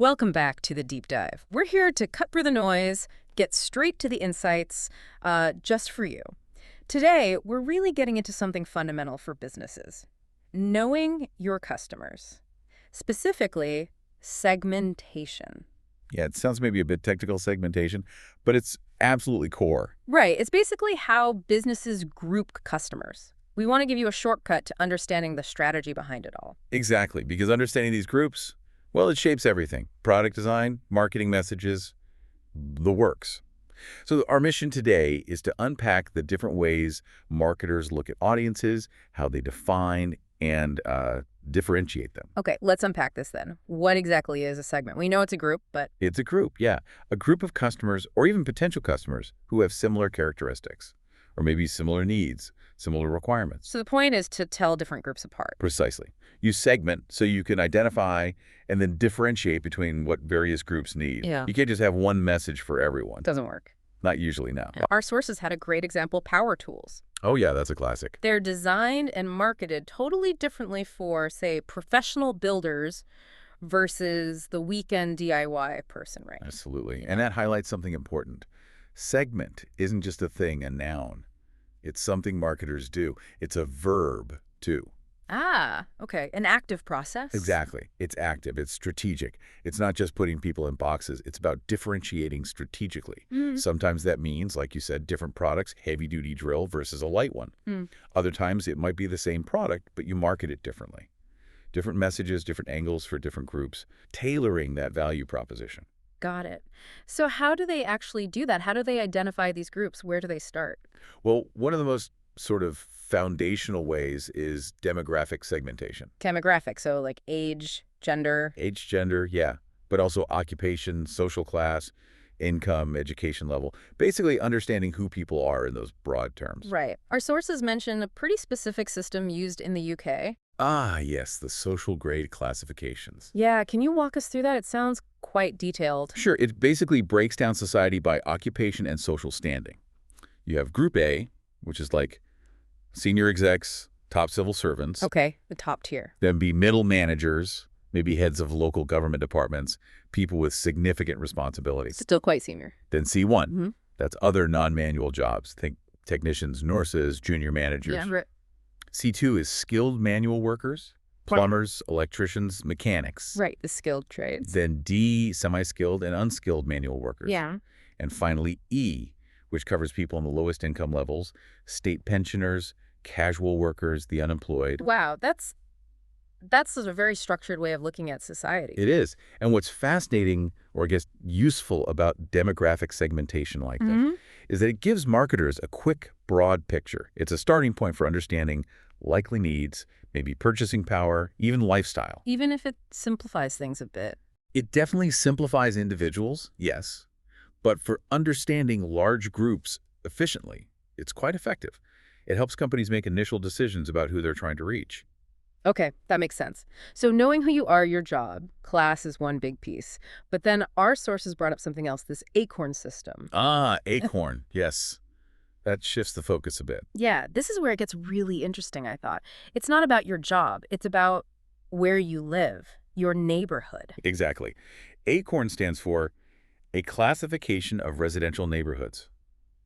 Welcome back to the deep dive. We're here to cut through the noise, get straight to the insights, just for you. Today, we're really getting into something fundamental for businesses. Knowing your customers. Specifically, segmentation. Yeah, it sounds maybe a bit technical, segmentation, but it's absolutely core. Right, it's basically how businesses group customers. We want to give you a shortcut to understanding the strategy behind it all. Exactly, because understanding these groups, well, it shapes everything. Product design, marketing messages, the works. So our mission today is to unpack the different ways marketers look at audiences, how they define and differentiate them. Okay, let's unpack this then. What exactly is a segment? We know it's a group, but... It's a group, yeah. A group of customers or even potential customers who have similar characteristics or maybe similar needs, similar requirements. So the point is to tell different groups apart. Precisely. You segment so you can identify and then differentiate between what various groups need. Yeah. You can't just have one message for everyone. Doesn't work. Not usually now. Our sources had a great example, power tools. Oh yeah, that's a classic. They're designed and marketed totally differently for, say, professional builders versus the weekend DIY person, right? Absolutely. And that highlights something important. Segment isn't just a thing, a noun. It's something marketers do. It's a verb, too. Ah, okay. An active process? Exactly. It's active. It's strategic. It's not just putting people in boxes. It's about differentiating strategically. Sometimes that means, like you said, different products, heavy-duty drill versus a light one. Other times it might be the same product, but you market it differently. Different messages, different angles for different groups, tailoring that value proposition. Got it. So how do they actually do that? How do they identify these groups? Where do they start? Well, one of the most sort of foundational ways is demographic segmentation. Demographic, so like age, gender. Age, gender, yeah, but also occupation, social class, income, education level. Basically understanding who people are in those broad terms. Right. Our sources mention a pretty specific system used in the UK. Ah, yes, the social grade classifications. Yeah, can you walk us through that? It sounds quite detailed. Sure, it basically breaks down society by occupation and social standing. You have Group A, which is like senior execs, top civil servants. Okay, the top tier. Then be middle managers, maybe heads of local government departments, people with significant responsibilities. Still quite senior. Then C1, that's other non-manual jobs. Think technicians, nurses, junior managers. Yeah, right. C2 is skilled manual workers, plumbers, electricians, mechanics. Right, the skilled trades. Then D, semi-skilled and unskilled manual workers. Yeah. And finally E, which covers people in the lowest income levels, state pensioners, casual workers, the unemployed. Wow, that's a very structured way of looking at society. It is. And what's fascinating, or I guess useful about demographic segmentation like this, is that it gives marketers a quick, broad picture. It's a starting point for understanding likely needs, maybe purchasing power, even lifestyle. Even if it simplifies things a bit. It definitely simplifies individuals, yes, but for understanding large groups efficiently, it's quite effective. It helps companies make initial decisions about who they're trying to reach. Okay, that makes sense. So knowing who you are, your job, class is one big piece. But then our sources brought up something else, this ACORN system. Ah, ACORN, yes. That shifts the focus a bit. Yeah, this is where it gets really interesting, I thought. It's not about your job. It's about where you live, your neighborhood. Exactly. ACORN stands for a classification of residential neighborhoods.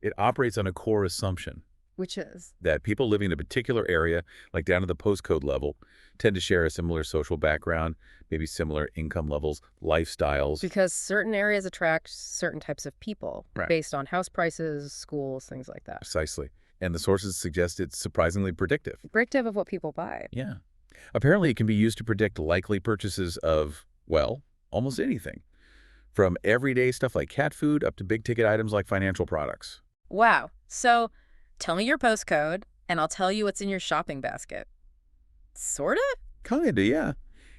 It operates on a core assumption. Which is? That people living in a particular area, like down to the postcode level, tend to share a similar social background, maybe similar income levels, lifestyles. Because certain areas attract certain types of people based on house prices, schools, things like that. Precisely. And the sources suggest it's surprisingly predictive. Predictive of what people buy. Yeah. Apparently, it can be used to predict likely purchases of, well, almost anything. From everyday stuff like cat food up to big-ticket items like financial products. Wow. So tell me your postcode, and I'll tell you what's in your shopping basket. Sorta? Kinda, yeah.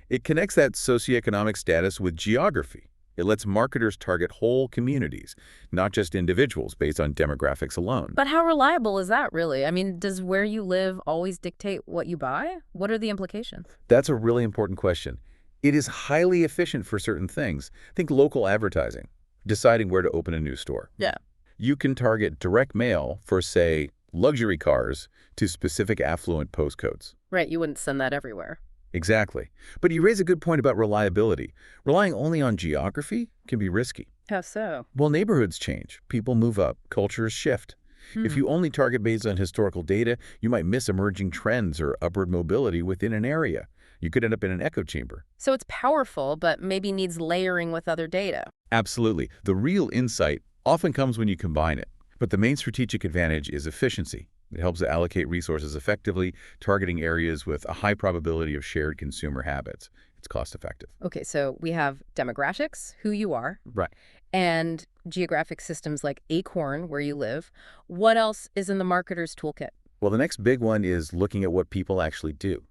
It connects that socioeconomic status with geography. It lets marketers target whole communities, not just individuals based on demographics alone. But how reliable is that, really? I mean, does where you live always dictate what you buy? What are the implications? That's a really important question. It is highly efficient for certain things. Think local advertising, deciding where to open a new store. Yeah. You can target direct mail for, say, luxury cars to specific affluent postcodes. Right, you wouldn't send that everywhere. Exactly. But you raise a good point about reliability. Relying only on geography can be risky. How so? Well, neighborhoods change, people move up, cultures shift. If Hmm. you only target based on historical data, you might miss emerging trends or upward mobility within an area. You could end up in an echo chamber. So it's powerful, but maybe needs layering with other data. Absolutely. The real insight often comes when you combine it. But the main strategic advantage is efficiency. It helps to allocate resources effectively, targeting areas with a high probability of shared consumer habits. It's cost effective. Okay, so we have demographics, who you are, Right. and geographic systems like ACORN, where you live. What else is in the marketer's toolkit? Well, the next big one is looking at what people actually do,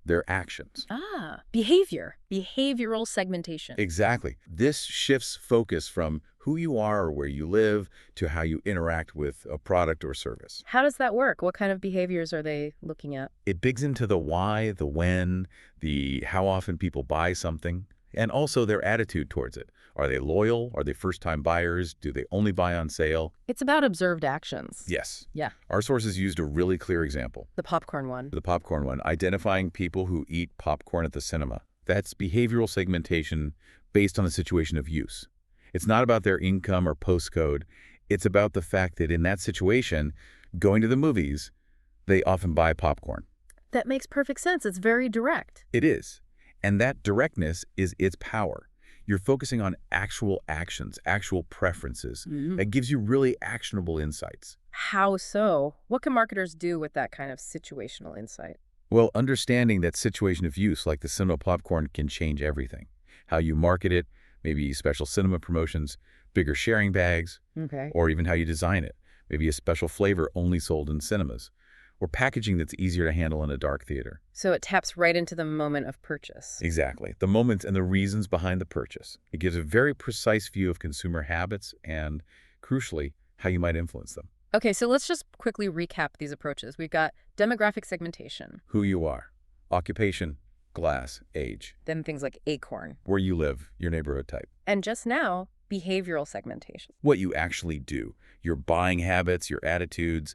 their actions. Behavioral segmentation. Exactly. This shifts focus from who you are or where you live to how you interact with a product or service. How does that work? What kind of behaviors are they looking at? It digs into the why, the when, the how often people buy something, and also their attitude towards it. Are they loyal? Are they first-time buyers? Do they only buy on sale? It's about observed actions. Yes. Yeah, Our sources used a really clear example, the popcorn one. the popcorn one, identifying people who eat popcorn at the cinema. That's behavioral segmentation based on the situation of use. It's not about their income or postcode. It's about the fact that in that situation, going to the movies, they often buy popcorn. That makes perfect sense. It's very direct. It is. And that directness is its power. You're focusing on actual actions, actual preferences. That gives you really actionable insights. How so? What can marketers do with that kind of situational insight? Well, understanding that situation of use, like the cinema popcorn, can change everything. How you market it, maybe special cinema promotions, bigger sharing bags, Okay. or even how you design it. Maybe a special flavor only sold in cinemas, or packaging that's easier to handle in a dark theater. So it taps right into the moment of purchase. Exactly. The moments and the reasons behind the purchase. It gives a very precise view of consumer habits and, crucially, how you might influence them. Okay, so let's just quickly recap these approaches. We've got demographic segmentation, Who you are, occupation, class, age, then things like ACORN, where you live, your neighborhood type, and just now, behavioral segmentation. what you actually do, your buying habits, your attitudes,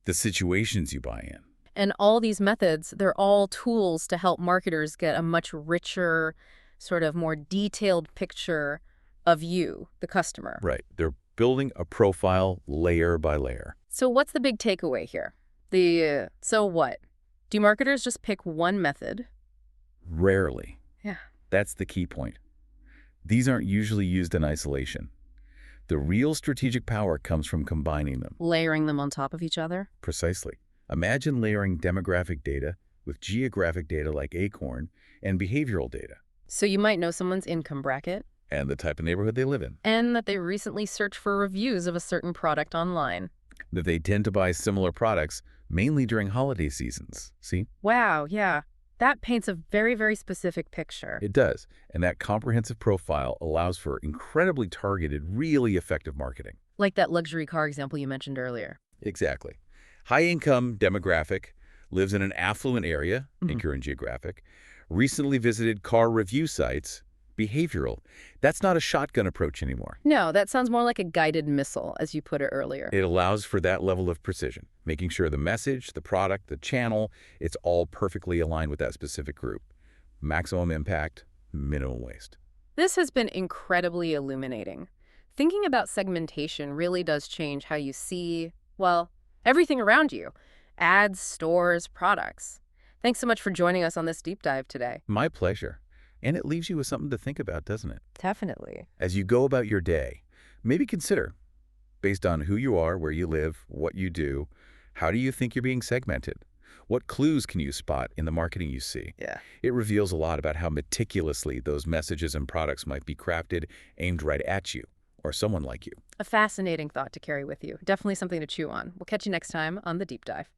the situations you buy in. And all these methods, they're all tools to help marketers get a much richer, sort of more detailed picture of you, the customer. Right. They're building a profile layer by layer. So what's the big takeaway here? So what? Do marketers just pick one method? Rarely. Yeah. That's the key point. These aren't usually used in isolation. The real strategic power comes from combining them. Layering them on top of each other? Precisely. Imagine layering demographic data with geographic data like ACORN and behavioral data, So you might know someone's income bracket, and the type of neighborhood they live in, and that they recently searched for reviews of a certain product online. that they tend to buy similar products mainly during holiday seasons. See? Wow, yeah. That paints a very, very specific picture. It does. And that comprehensive profile allows for incredibly targeted, really effective marketing. Like that luxury car example you mentioned earlier. Exactly. High-income demographic, lives in an affluent area, anchor and geographic, recently visited car review sites, behavioral. That's not a shotgun approach anymore. No, that sounds more like a guided missile, as you put it earlier. It allows for that level of precision, making sure the message, the product, the channel, it's all perfectly aligned with that specific group. Maximum impact, minimum waste. This has been incredibly illuminating. Thinking about segmentation really does change how you see, well, everything around you. Ads, stores, products. Thanks so much for joining us on this deep dive today. My pleasure. And it leaves you with something to think about, doesn't it? Definitely. As you go about your day, maybe consider, based on who you are, where you live, what you do, how do you think you're being segmented? What clues can you spot in the marketing you see? Yeah. It reveals a lot about how meticulously those messages and products might be crafted, aimed right at you or someone like you. A fascinating thought to carry with you. Definitely something to chew on. We'll catch you next time on The Deep Dive.